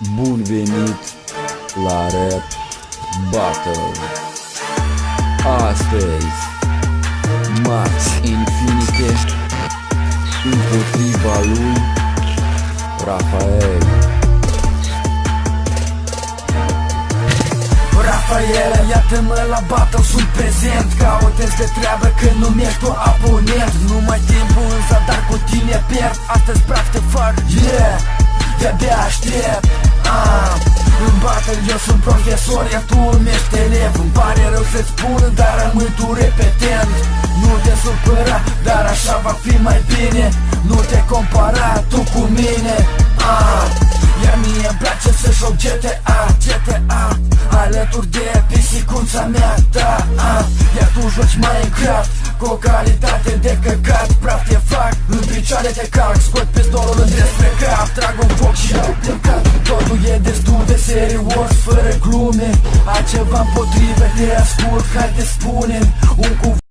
Bun venit la Rap Battle. Astăzi Max Infinite împotriva lui Rafael. Rafael, iată-mă la battle, sunt prezent. Caută-ți de treabă când nu ești tu oponent. Nu mai timpul însă, dar cu tine pierd. Astăzi praf te fac, yeah, de-abia aștept. În battle eu sunt profesor, iar tu ești elev. Îmi pare rău să-ți spun, dar rămâi tu repetent. Nu te supăra, dar așa va fi mai bine. Nu te compara tu cu mine. Iar mie îmi place să joc GTA alături de pisicunța mea, da. Iar tu joci Minecraft cu o calitate de căcat. Praf te fac, în picioare te calc. Scot pistolul despre cap, trag un foc și au plecat. Totul e destul de serios, fără glume. Ai ceva împotrivă, te ascult, hai te spune un cuvânt.